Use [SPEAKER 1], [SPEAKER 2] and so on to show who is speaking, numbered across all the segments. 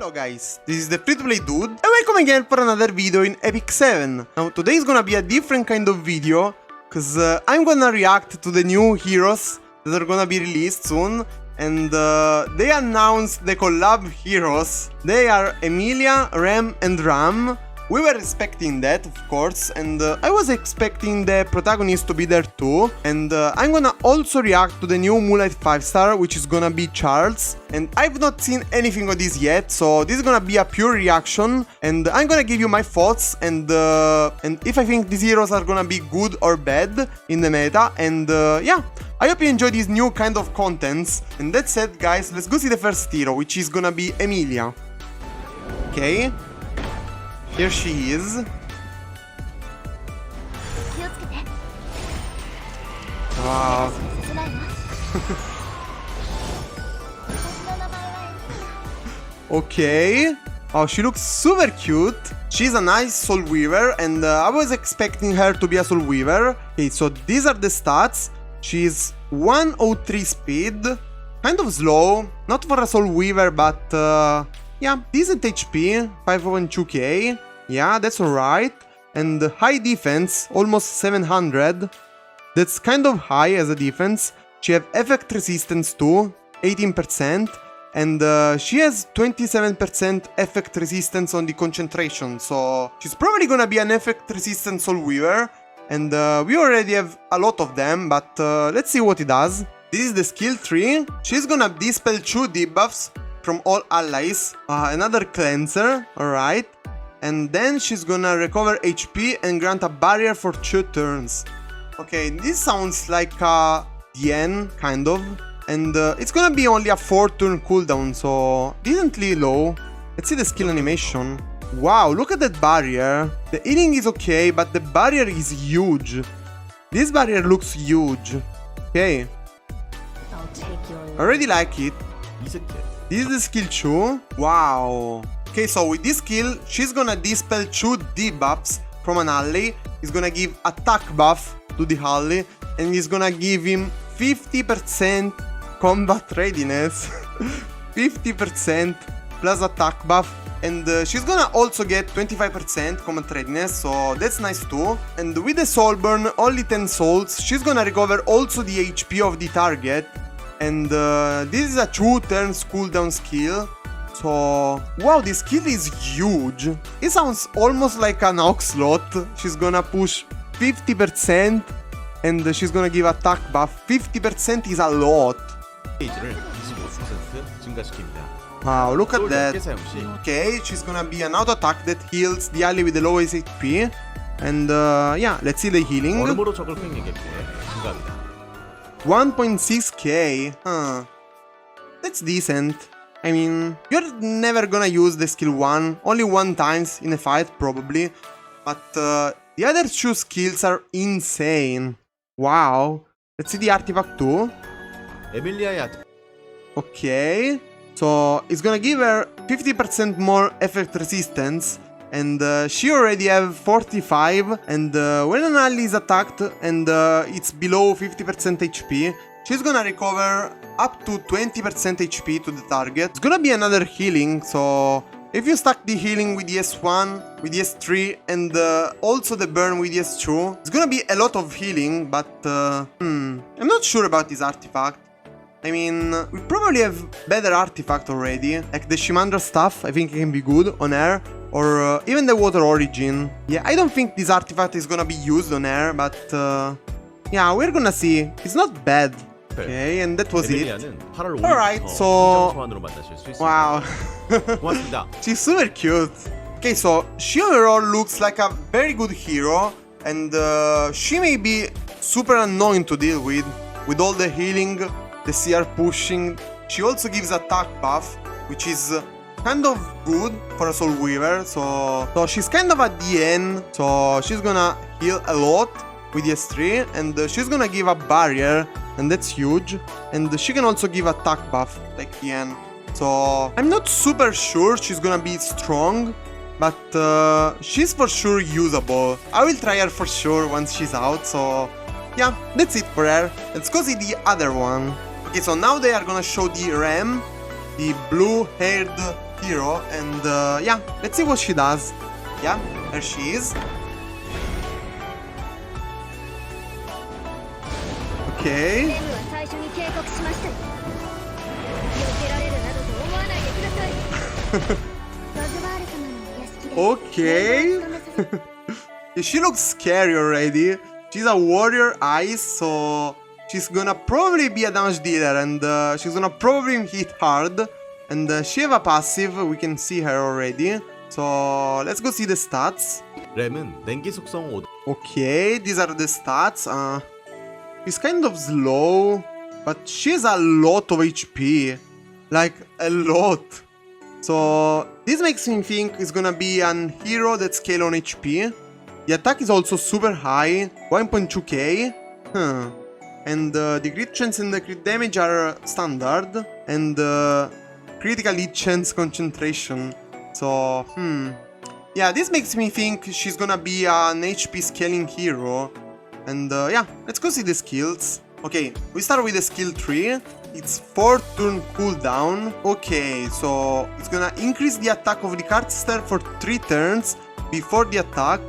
[SPEAKER 1] Hello guys, this is TheFTPdude and welcome again for another video in Epic 7. Now today is gonna be a different kind of video, cause I'm gonna react to the new heroes that are gonna be released soon. And they announced the collab heroes. They are Emilia, Rem and Ram. We were expecting that, of course, and I was expecting the protagonist to be there too. And I'm gonna also react to the new Moonlight 5-star, which is gonna be Charles. And I've not seen anything of this yet, so this is gonna be a pure reaction. And I'm gonna give you my thoughts and if I think these heroes are gonna be good or bad in the meta. And yeah, I hope you enjoy these new kind of contents. And that said, guys, let's go see the first hero, which is gonna be Emilia. Okay. Here she is. Wow. Okay. Oh, she looks super cute. She's a nice Soul Weaver, and I was expecting her to be a Soul Weaver. Okay, so these are the stats. She's 103 speed. Kind of slow. Not for a Soul Weaver, but yeah, decent HP. 5.2k. Yeah, that's alright. And high defense, almost 700. That's kind of high as a defense. She has effect resistance too, 18%. And she has 27% effect resistance on the concentration. So she's probably gonna be an effect resistant Soul Weaver. And we already have a lot of them, but let's see what it does. This is the skill tree. She's gonna dispel 2 debuffs from all allies. Another cleanser, alright. And then she's gonna recover HP and grant a barrier for 2 turns. Okay, this sounds like a DN, kind of. And it's gonna be only a 4-turn cooldown, so decently low. Let's see the skill animation. Wow, look at that barrier. The healing is okay, but the barrier is huge. This barrier looks huge. Okay. I already like it. This is the skill 2. Wow. Okay, so with this skill, she's gonna dispel 2 debuffs from an ally. He's gonna give attack buff to the ally, and he's gonna give him 50% combat readiness. 50% plus attack buff. And she's gonna also get 25% combat readiness, so that's nice too. And with the soul burn, only 10 souls, she's gonna recover also the HP of the target. And this is a 2 turns cooldown skill. So, wow, this skill is huge. It sounds almost like an Oxlot. She's gonna push 50% and she's gonna give attack buff. 50% is a lot. Wow, look at that. Okay, she's gonna be an auto attack that heals the ally with the lowest HP. And yeah, let's see the healing. 1.6k. Huh. That's decent. I mean, you're never gonna use the skill 1, only 1 times in a fight probably. But the other 2 skills are insane. Wow. Let's see the artifact 2. Okay. So it's gonna give her 50% more effect resistance. And she already have 45. And when an ally is attacked and it's below 50% HP, she's gonna recover up to 20% HP to the target. It's gonna be another healing, so if you stack the healing with ES1, with ES3, and also the burn with ES2, it's gonna be a lot of healing, but I'm not sure about this artifact. I mean, we probably have better artifact already, like the Shimandra stuff. I think it can be good on air, or even the Water Origin. Yeah, I don't think this artifact is gonna be used on air, but yeah, we're gonna see. It's not bad. Okay, and that was it. Alright, so... Wow. She's super cute. Okay, so she overall looks like a very good hero. And she may be super annoying to deal with all the healing, the CR pushing. She also gives attack buff, which is kind of good for a Soul Weaver. So she's kind of at the end. So she's gonna heal a lot with S3, and she's gonna give a barrier, and that's huge. And she can also give attack buff, like the end. So I'm not super sure she's gonna be strong, but she's for sure usable. I will try her for sure once she's out, so yeah, that's it for her. Let's go see the other one. Okay, so now they are gonna show the Rem, the blue-haired hero, and yeah, let's see what she does. Yeah, there she is. Okay. Okay. She looks scary already. She's a warrior ice, so she's gonna probably be a damage dealer, and she's gonna probably hit hard. And she have a passive, we can see her already. So let's go see the stats.
[SPEAKER 2] 램은 냉기 속성 5.
[SPEAKER 1] Okay, these are the stats. She's kind of slow, but she has a lot of HP. Like, a lot. So this makes me think it's gonna be an hero that scale on HP. The attack is also super high, 1.2k. And the crit chance and the crit damage are standard. And critical hit chance concentration. So, yeah, this makes me think she's gonna be an HP scaling hero. And yeah, let's go see the skills. Okay, we start with the skill tree. It's 4 turn cooldown. Okay, so it's gonna increase the attack of the cardster for 3 turns before the attack.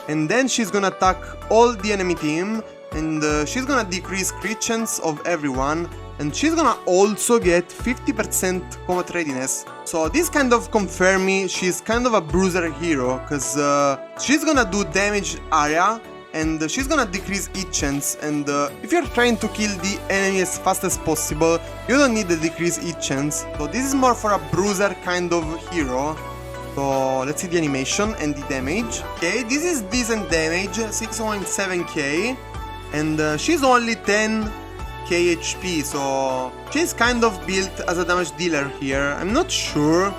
[SPEAKER 1] And then she's gonna attack all the enemy team. And she's gonna decrease crit chance of everyone. And she's gonna also get 50% combat readiness. So this kind of confirm me she's kind of a bruiser hero, cause she's gonna do damage area and she's gonna decrease hit chance. And if you're trying to kill the enemy as fast as possible, you don't need the decrease hit chance. So this is more for a bruiser kind of hero. So let's see the animation and the damage. Okay, this is decent damage, 6.7k, and she's only 10k HP, so she's kind of built as a damage dealer here. I'm not sure.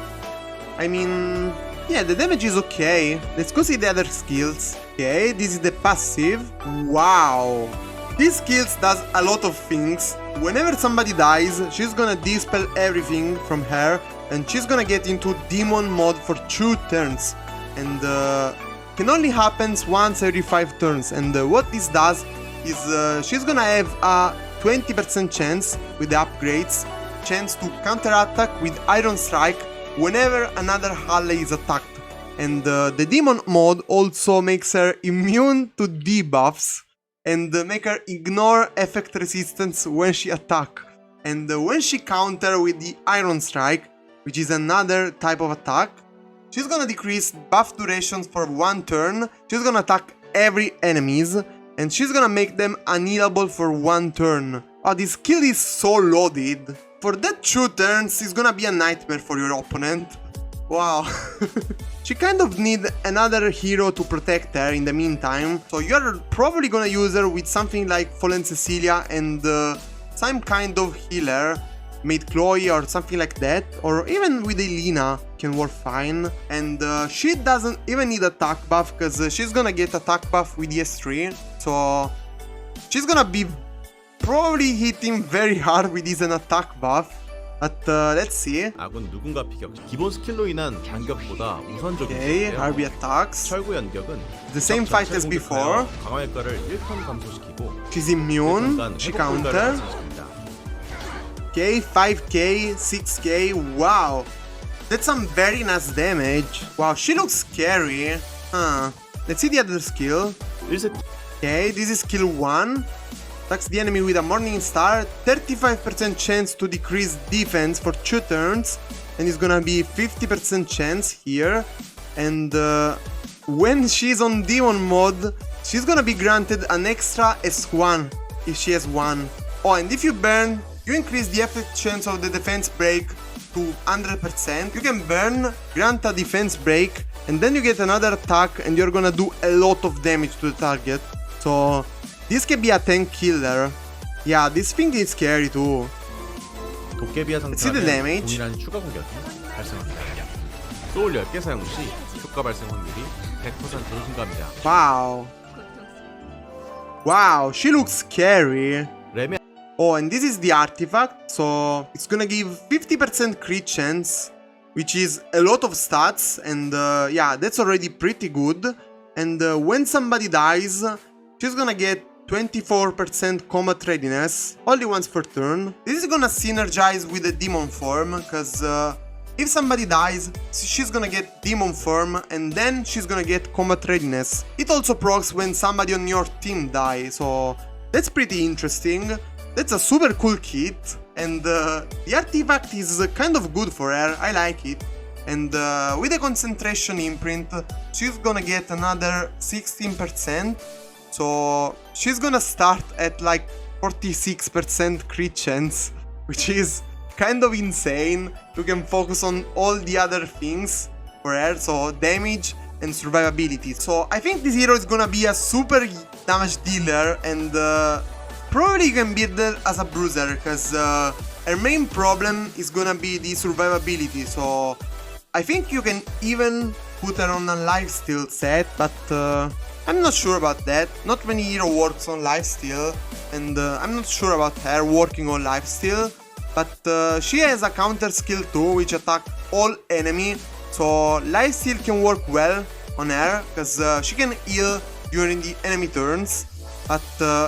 [SPEAKER 1] I mean, yeah, the damage is okay. Let's go see the other skills. Okay, this is the passive. Wow. This skills does a lot of things. Whenever somebody dies, she's gonna dispel everything from her, and she's gonna get into demon mode for 2 turns. And can only happens once every 5 turns. And what this does is she's gonna have a 20% chance with the upgrades, chance to counterattack with Iron Strike whenever another ally is attacked. And the demon mode also makes her immune to debuffs and make her ignore effect resistance when she attack. And when she counter with the Iron Strike, which is another type of attack, she's gonna decrease buff durations for 1 turn, she's gonna attack every enemies, and she's gonna make them unhealable for 1 turn. Oh, this skill is so loaded. For that 2 turns, it's gonna be a nightmare for your opponent. Wow. She kind of need another hero to protect her in the meantime, so you're probably gonna use her with something like Fallen Cecilia and some kind of healer, Maid Chloe or something like that, or even with Elena can work fine. And she doesn't even need attack buff, because she's gonna get attack buff with ES3, so she's gonna be probably hitting very hard with this an attack buff. But let's see.
[SPEAKER 2] 아군 누군가 피격. 기본 스킬로 인한 반격보다 우선적인
[SPEAKER 1] Okay,
[SPEAKER 2] 스킬이에요.
[SPEAKER 1] RB attacks.
[SPEAKER 2] 철구 연격은
[SPEAKER 1] The same fight as before.
[SPEAKER 2] 강화 효과를 1턴 감소시키고
[SPEAKER 1] She's immune. She counter. Okay, 5k, 6k. Wow. That's some very nice damage. Wow, she looks scary. Let's see the other skill.
[SPEAKER 2] 1세트.
[SPEAKER 1] Okay, this is skill 1. Attacks the enemy with a Morning Star, 35% chance to decrease defense for 2 turns, and it's gonna be 50% chance here. And when she's on Demon mode, she's gonna be granted an extra S1 if she has 1. Oh, and if you burn, you increase the effect chance of the defense break to 100%. You can burn, grant a defense break, and then you get another attack, and you're gonna do a lot of damage to the target. So this can be a tank killer. Yeah, this thing is scary too.
[SPEAKER 2] 도깨비와
[SPEAKER 1] See the
[SPEAKER 2] 상대하면
[SPEAKER 1] damage?
[SPEAKER 2] 동일한 추가 공격이 발생합니다. 소울 10개 사용 시 효과 발생 확률이 100%로 증가합니다.
[SPEAKER 1] Wow. Wow, she looks scary.
[SPEAKER 2] 램의
[SPEAKER 1] Oh, and this is the artifact, so it's gonna give 50% crit chance, which is a lot of stats, and yeah, that's already pretty good. And when somebody dies, she's gonna get 24% combat readiness, only once per turn. This is gonna synergize with the demon form, because if somebody dies, she's gonna get Demon Form, and then she's gonna get Combat Readiness. It also procs when somebody on your team dies, so that's pretty interesting. That's a super cool kit, and the artifact is kind of good for her, I like it. And with the concentration imprint, she's gonna get another 16%, so she's gonna start at like 46% crit chance, which is kind of insane. You can focus on all the other things for her, so damage and survivability. So I think this hero is gonna be a super damage dealer, and probably you can build her as a bruiser, because her main problem is gonna be the survivability, so I think you can even put her on a lifesteal set, but I'm not sure about that. Not many hero works on lifesteal, and I'm not sure about her working on lifesteal. But she has a counter skill too, which attack all enemy, so lifesteal can work well on her, because she can heal during the enemy turns. But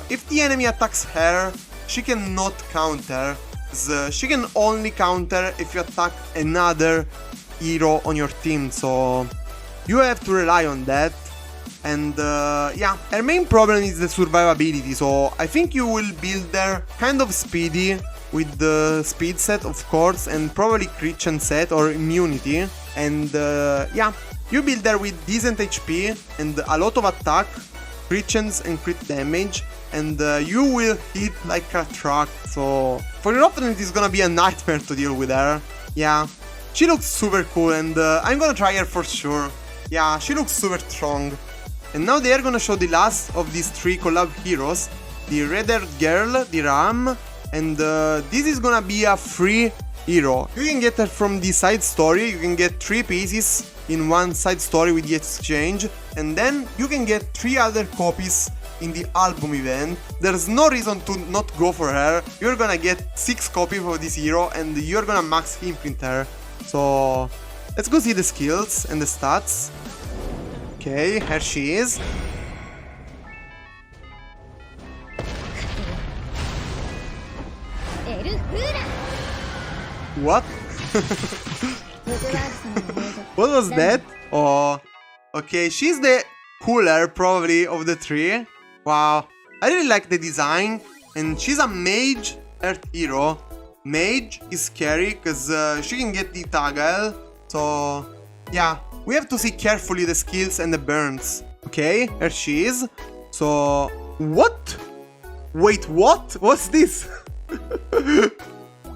[SPEAKER 1] if the enemy attacks her, she cannot counter, because she can only counter if you attack another hero on your team, so you have to rely on that. And yeah, her main problem is the survivability, so I think you will build her kind of speedy with the speed set, of course, and probably crit chance set or immunity. And yeah, you build her with decent HP and a lot of attack, crit chance and crit damage, and you will hit like a truck, so for your opponent it's gonna be a nightmare to deal with her. Yeah, she looks super cool, and I'm gonna try her for sure. Yeah, she looks super strong. And now they are gonna show the last of these three collab heroes, the red-haired girl, the Ram, and this is gonna be a free hero. You can get her from the side story, you can get 3 pieces in one side story with the exchange, and then you can get 3 other copies in the album event. There's no reason to not go for her. You're gonna get 6 copies of this hero, and you're gonna max imprint her. So let's go see the skills and the stats. Okay, here she is. What? What was that? Oh, okay, she's the cooler probably of the 3. Wow, I really like the design, and she's a mage earth hero. Mage is scary because she can get the toggle, so yeah, we have to see carefully the skills and the burns. Okay, here she is. So, what? Wait, what? What's this?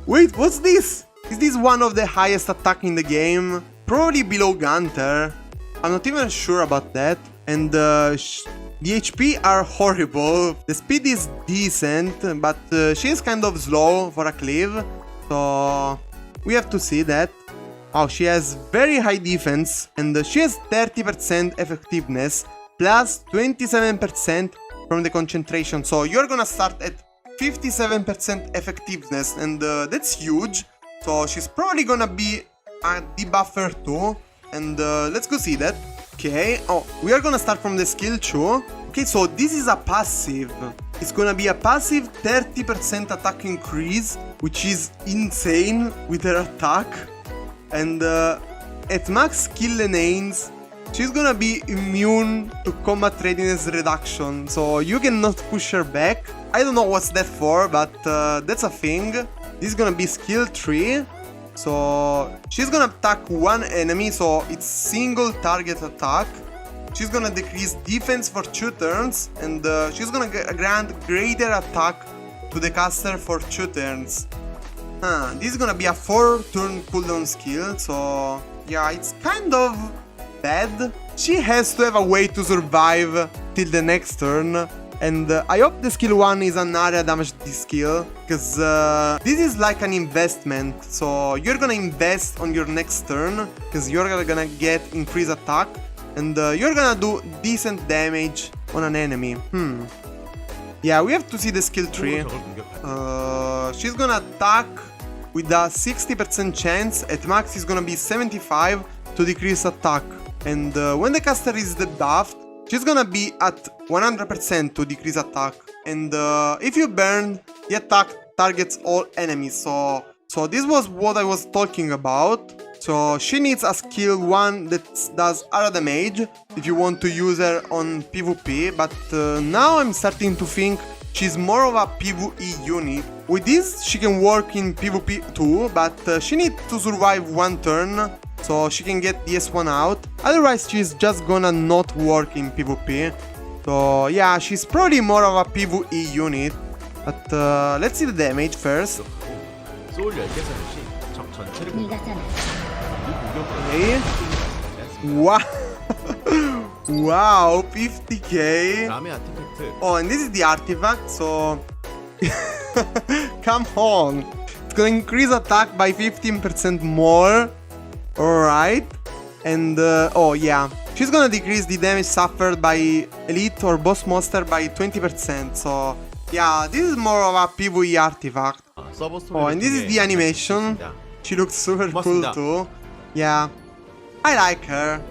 [SPEAKER 1] Wait, what's this? Is this one of the highest attack in the game? Probably below Gunter. I'm not even sure about that. And the HP are horrible. The speed is decent, but she is kind of slow for a cleave. So we have to see that. Oh, she has very high defense, and she has 30% effectiveness, plus 27% from the concentration. So you're gonna start at 57% effectiveness, and that's huge. So she's probably gonna be a debuffer too, and let's go see that. Okay, oh, we are gonna start from the skill too. Okay, so this is a passive. It's gonna be a passive 30% attack increase, which is insane with her attack. And at max skill lanes, she's gonna be immune to combat readiness reduction, so you cannot push her back. I don't know what's that for, but that's a thing. This is gonna be skill 3. So she's gonna attack one enemy, so it's single target attack. She's gonna decrease defense for 2 turns, and she's gonna grant greater attack to the caster for 2 turns. This is gonna be a 4-turn cooldown skill, so yeah, it's kind of bad. She has to have a way to survive till the next turn, and I hope the skill 1 is an area damage skill, because this is like an investment, so you're gonna invest on your next turn, because you're gonna get increased attack, and you're gonna do decent damage on an enemy. Yeah, we have to see the skill 3. She's gonna attack with a 60% chance, at max is gonna be 75 to decrease attack. And when the caster is debuffed, she's gonna be at 100% to decrease attack. And if you burn, the attack targets all enemies. So this was what I was talking about. So she needs a skill 1 that does aura damage if you want to use her on PvP, but now I'm starting to think she's more of a PvE unit. With this she can work in PvP too, but she needs to survive one turn so she can get the S1 out, otherwise she's just gonna not work in PvP. So yeah, she's probably more of a PvE unit, but let's see the damage first.
[SPEAKER 2] 소울 10개 사는 시, 적 전체를
[SPEAKER 1] Okay. Wow. Wow, 50k.
[SPEAKER 2] 라메 아티팩트.
[SPEAKER 1] Oh, and this is the artifact, so come on. It's gonna increase attack by 15% more. Alright. And oh yeah, she's gonna decrease the damage suffered by elite or boss monster by 20%. So yeah, this is more of a PvE artifact. Oh, and this is the animation. She looks super cool too. Yeah, I like her.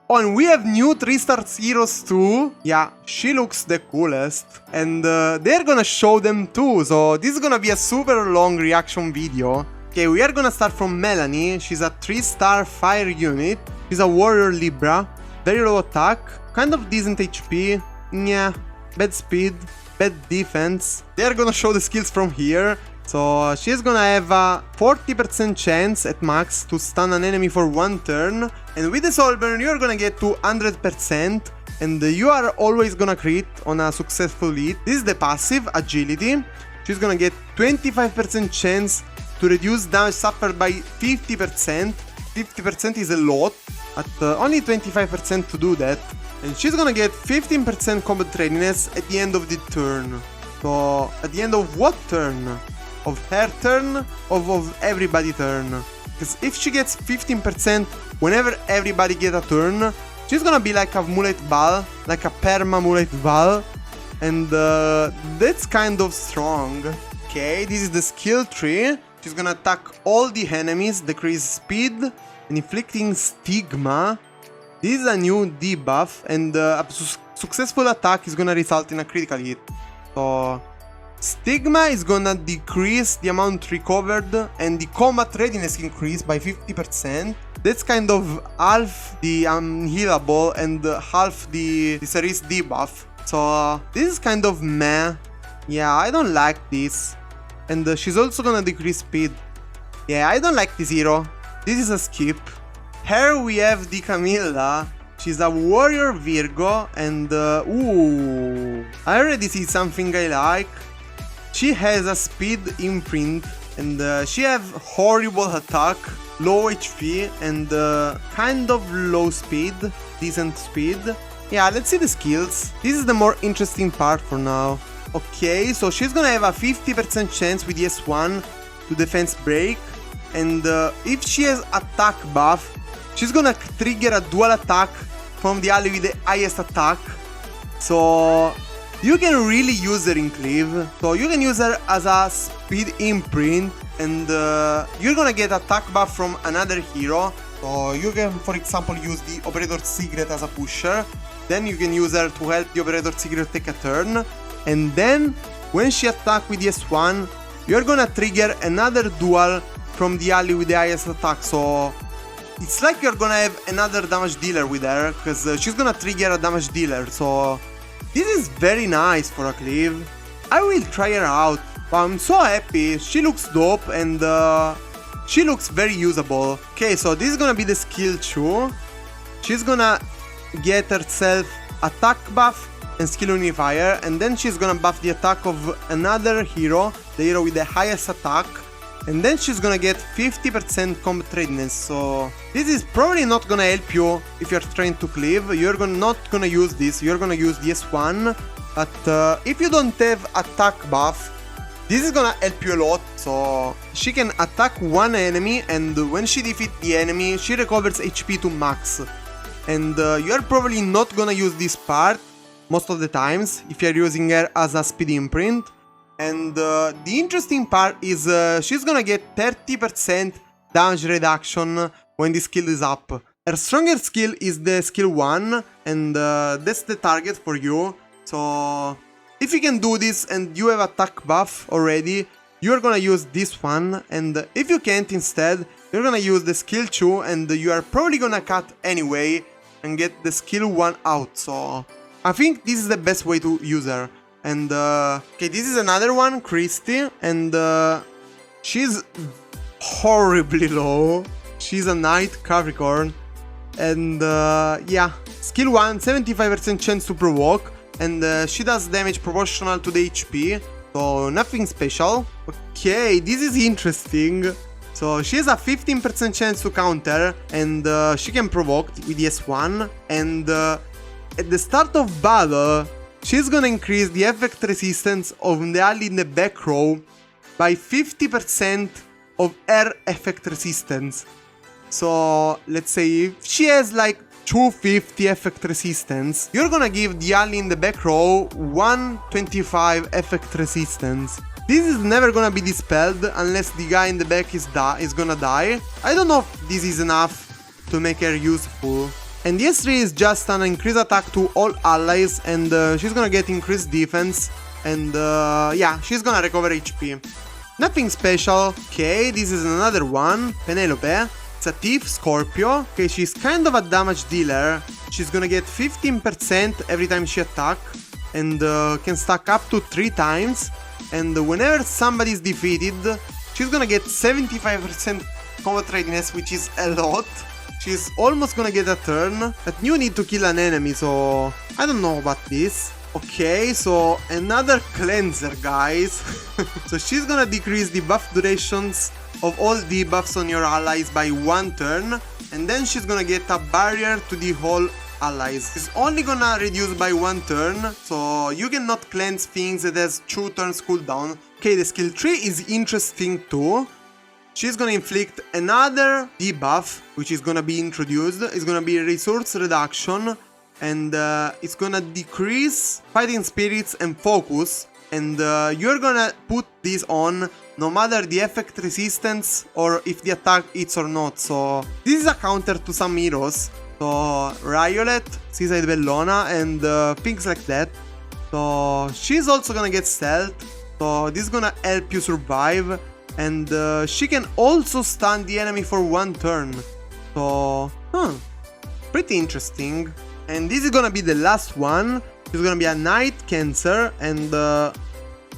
[SPEAKER 1] Oh, and we have new 3-star heroes too. Yeah, she looks the coolest. And they're gonna show them too, so this is gonna be a super long reaction video. Okay, we are gonna start from Melanie. She's a 3-star fire unit. She's a warrior Libra. Very low attack, kind of decent HP. Yeah, bad speed, bad defense. They're gonna show the skills from here. So she's gonna have a 40% chance at max to stun an enemy for one turn, and with the soul burn you're gonna get to 100%, and you are always gonna crit on a successful hit. This is the passive, agility. She's gonna get 25% chance to reduce damage suffered by 50%. 50% is a lot, but only 25% to do that. And she's gonna get 15% combat readiness at the end of the turn. So at the end of what turn? Of her turn, of everybody's turn. Because if she gets 15% whenever everybody gets a turn, she's gonna be like a Mullet Ball, like a perma Mullet Ball, and that's kind of strong. Okay, this is the skill tree. She's gonna attack all the enemies, decrease speed, and inflicting stigma. This is a new debuff, and a successful attack is gonna result in a critical hit. So Stigma is gonna decrease the amount recovered, and the combat readiness increase by 50%. That's kind of half the unhealable and half the Cerise debuff. So this is kind of meh. Yeah, I don't like this. And she's also gonna decrease speed. Yeah, I don't like this hero. This is a skip. Here we have the Camilla. She's a warrior Virgo, and ooh, I already see something I like. She has a speed imprint, and she have horrible attack, low HP, and kind of low speed, decent speed. Yeah, let's see the skills. This is the more interesting part for now. Okay, so she's gonna have a 50% chance with the S1 to defense break, and if she has attack buff, she's gonna trigger a dual attack from the ally with the highest attack. So you can really use her in cleave. So you can use her as a speed imprint, and you're gonna get attack buff from another hero. So you can, for example, use the Operator Secret as a pusher. Then you can use her to help the Operator Secret take a turn. And then when she attacks with the S1, you're gonna trigger another dual from the ally with the highest attack. So it's like you're gonna have another damage dealer with her, because she's gonna trigger a damage dealer. So this is very nice for a cleave. I will try her out. I'm so happy. She looks dope, and she looks very usable. Okay, so this is gonna be the skill 2. She's gonna get herself attack buff and skill unifier, and then she's gonna buff the attack of another hero, the hero with the highest attack, and then she's gonna get 50% combat readiness. So this is probably not gonna help you if you're trying to cleave. You're not gonna use this, you're gonna use the S1, but if you don't have attack buff, this is gonna help you a lot. So she can attack one enemy, and when she defeats the enemy, she recovers HP to max. And you're probably not gonna use this part most of the times if you're using her as a speed imprint. And the interesting part is she's gonna get 30% damage reduction when the skill is up. Her stronger skill is the skill 1, and that's the target for you. So if you can do this and you have attack buff already, you're gonna use this one, and if you can't instead, you're gonna use the skill 2, and you are probably gonna cut anyway and get the skill 1 out, so I think this is the best way to use her. And okay, this is another one, Christy, and she's horribly low. She's a Knight Capricorn, and yeah, skill 1, 75% chance to provoke, and she does damage proportional to the HP, so nothing special. Okay, this is interesting. So she has a 15% chance to counter, and she can provoke with the S1, and at the start of battle, she's gonna increase the effect resistance of the ally in the back row by 50% of her effect resistance. So let's say if she has like 250 effect resistance, you're gonna give the ally in the back row 125 effect resistance. This is never gonna be dispelled unless the guy in the back is gonna die. I don't know if this is enough to make her useful. And the S3 is just an increased attack to all allies, and she's gonna get increased defense, and yeah, she's gonna recover HP. Nothing special. Okay, this is another one, Penelope. It's a Thief Scorpio. Okay, she's kind of a damage dealer. She's gonna get 15% every time she attacks, and can stack up to 3 times. And whenever somebody is defeated, she's gonna get 75% combat readiness, which is a lot. She's almost gonna get a turn, but you need to kill an enemy, so I don't know about this. Okay, so another cleanser, guys. So she's gonna decrease the buff durations of all debuffs on your allies by 1 turn, and then she's gonna get a barrier to the whole allies. It's only gonna reduce by 1 turn, so you cannot cleanse things that has 2 turns cooldown. Okay, the skill 3 is interesting too. She's gonna inflict another debuff, which is gonna be introduced. It's gonna be resource reduction, and it's gonna decrease fighting spirits and focus, and you're gonna put this on no matter the effect resistance or if the attack hits or not. So this is a counter to some heroes, so Riolet, Seaside Bellona, and things like that. So she's also gonna get stealth, so this is gonna help you survive, and she can also stun the enemy for 1 turn. So pretty interesting. And this is gonna be the last one. She's gonna be a Night Cancer, and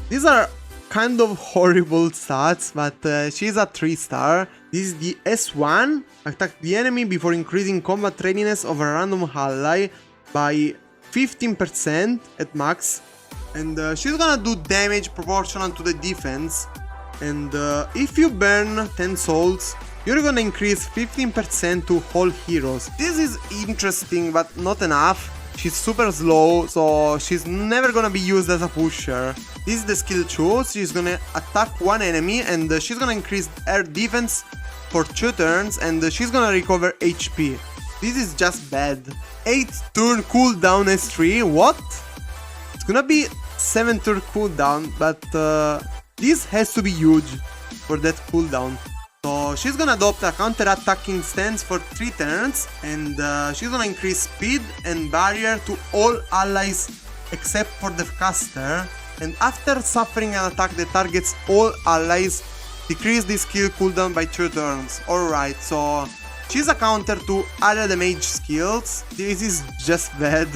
[SPEAKER 1] these are kind of horrible stats, but she's a 3-star. This is the S1. Attack the enemy before increasing combat readiness of a random ally by 15% at max. And she's gonna do damage proportional to the defense. And if you burn 10 souls, you're gonna increase 15% to all heroes. This is interesting, but not enough. She's super slow, so she's never gonna be used as a pusher. This is the skill 2, she's gonna attack 1 enemy, and she's gonna increase her defense for 2 turns, and she's gonna recover HP. This is just bad. 8 turn cooldown S3, what? It's gonna be 7 turn cooldown, but this has to be huge for that cooldown. So she's gonna adopt a counter-attacking stance for 3 turns, and she's gonna increase speed and barrier to all allies except for the caster, and after suffering an attack that targets all allies, decrease the skill cooldown by 2 turns. Alright, so she's a counter to other damage skills. This is just bad.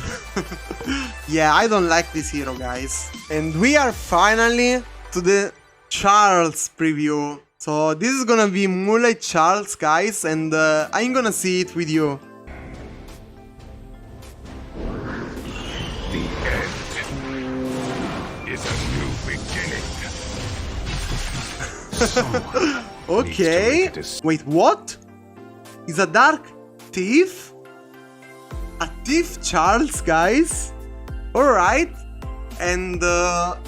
[SPEAKER 1] Yeah, I don't like this hero, guys. And we are finally to the Charles preview. So this is gonna be Moonlight Charles, guys, and I'm gonna see it with you.
[SPEAKER 3] The end is a new beginning.
[SPEAKER 1] Okay. Wait, what? Is a dark thief? A thief Charles, guys? Alright. And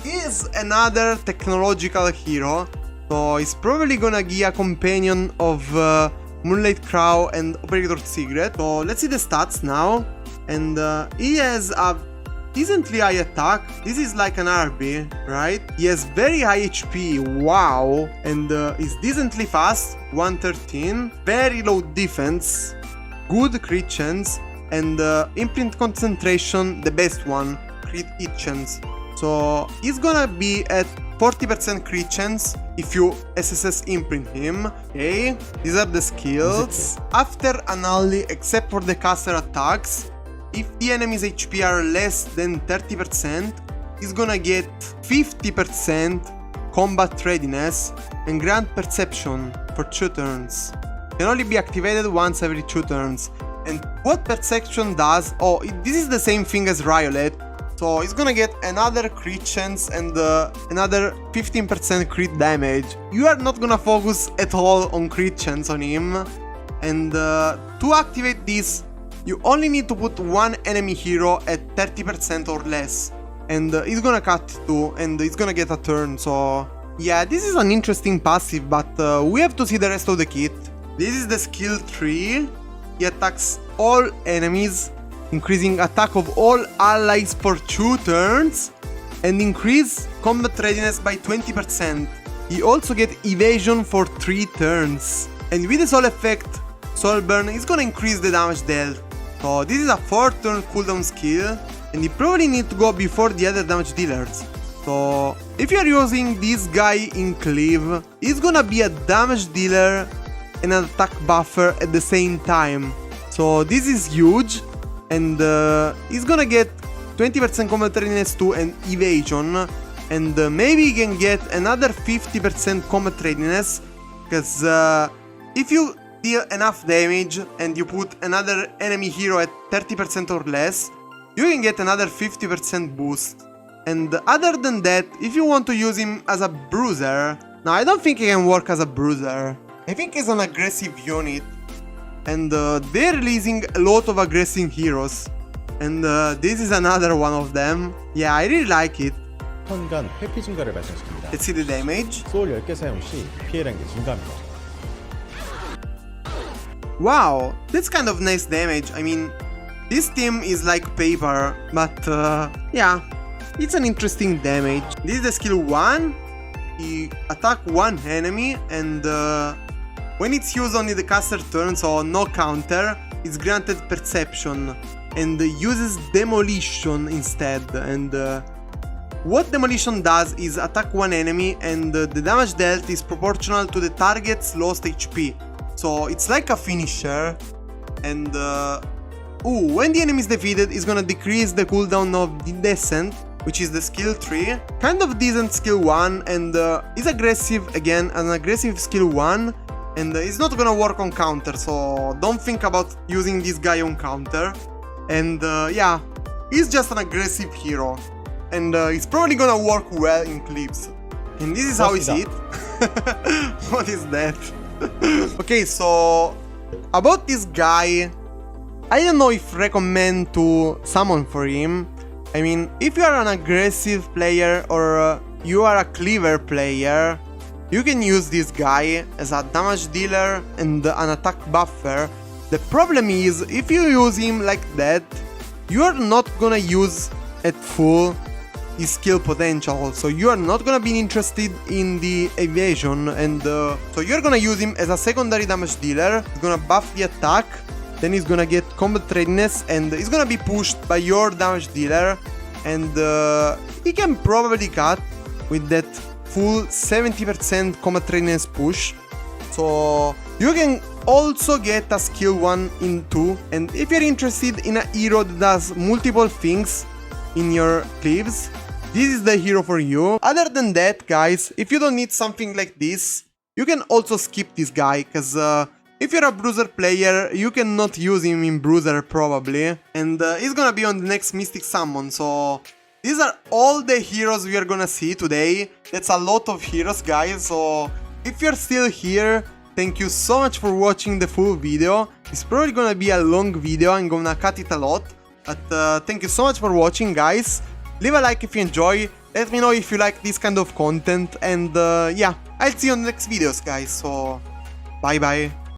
[SPEAKER 1] he is another technological hero. So he's probably gonna be a companion of Moonlight Crow and Operator Secret. So let's see the stats now. And he has a decently high attack. This is like an RB, right? He has very high HP, wow. And he's decently fast, 113. Very low defense, good crit chance, and imprint concentration, the best one, crit hit chance. So he's gonna be at 40% crit chance if you SSS imprint him. Okay, these are the skills. After an ally, except for the caster attacks, if the enemy's HP are less than 30%, he's gonna get 50% combat readiness and grant perception for 2 turns. Can only be activated once every 2 turns. And what perception does, this is the same thing as Riolet, so he's gonna get another crit chance and another 15% crit damage. You are not gonna focus at all on crit chance on him, and to activate this, you only need to put one enemy hero at 30% or less, and he's gonna cut 2 and he's gonna get a turn. So yeah, this is an interesting passive, but we have to see the rest of the kit. This is the skill 3. He attacks all enemies, increasing attack of all allies for 2 turns, and increase combat readiness by 20%. He also gets evasion for 3 turns. And with the soul effect, Soul Burn is gonna increase the damage dealt. So this is a 4-turn cooldown skill, and you probably need to go before the other damage dealers. So if you are using this guy in Cleave, he's gonna be a damage dealer and an attack buffer at the same time. So this is huge, and he's gonna get 20% combat readiness too and evasion, and maybe he can get another 50% combat readiness, because if you deal enough damage and you put another enemy hero at 30% or less, you can get another 50% boost. And other than that, if you want to use him as a bruiser, now I don't think he can work as a bruiser. I think he's an aggressive unit, and they're releasing a lot of aggressive heroes, and this is another one of them. Yeah, I really like it.
[SPEAKER 2] 현간 회피 증가를 발생시킵니다.
[SPEAKER 1] Let's see the damage.
[SPEAKER 2] 소울 10개 사용 시 피해량이 증가합니다.
[SPEAKER 1] Wow, that's kind of nice damage. I mean, this team is like paper, but yeah, it's an interesting damage. This is the skill 1. He attack one enemy, and when it's used only the caster turn, so no counter, it's granted perception and uses demolition instead. And what demolition does is attack one enemy, and the damage dealt is proportional to the target's lost HP. So it's like a finisher, and when the enemy is defeated, it's gonna decrease the cooldown of the Descent, which is the skill 3. Kind of decent skill 1, and is aggressive, again, an aggressive skill 1, and it's not gonna work on counter, so don't think about using this guy on counter. And yeah, he's just an aggressive hero, and it's probably gonna work well in clips. And this is how is it. What is that? Okay, so about this guy, I don't know if recommend to summon for him. I mean, if you are an aggressive player or you are a clever player, you can use this guy as a damage dealer and an attack buffer. The problem is, if you use him like that, you are not gonna use at full his skill potential, so you are not gonna be interested in the evasion, and so you're gonna use him as a secondary damage dealer. He's gonna buff the attack, then he's gonna get combat readiness, and he's gonna be pushed by your damage dealer, and he can probably cut with that full 70% combat readiness push. So you can also get a skill 1 in 2, and if you're interested in a hero that does multiple things in your clips, this is the hero for you. Other than that, guys, if you don't need something like this, you can also skip this guy, because if you're a bruiser player, you cannot use him in bruiser probably, and he's gonna be on the next Mystic Summon. So these are all the heroes we are gonna see today. That's a lot of heroes, guys, so if you're still here, thank you so much for watching the full video. It's probably gonna be a long video, I'm gonna cut it a lot, but thank you so much for watching, guys. Leave a like if you enjoy, let me know if you like this kind of content, and yeah, I'll see you on the next videos, guys, so bye bye.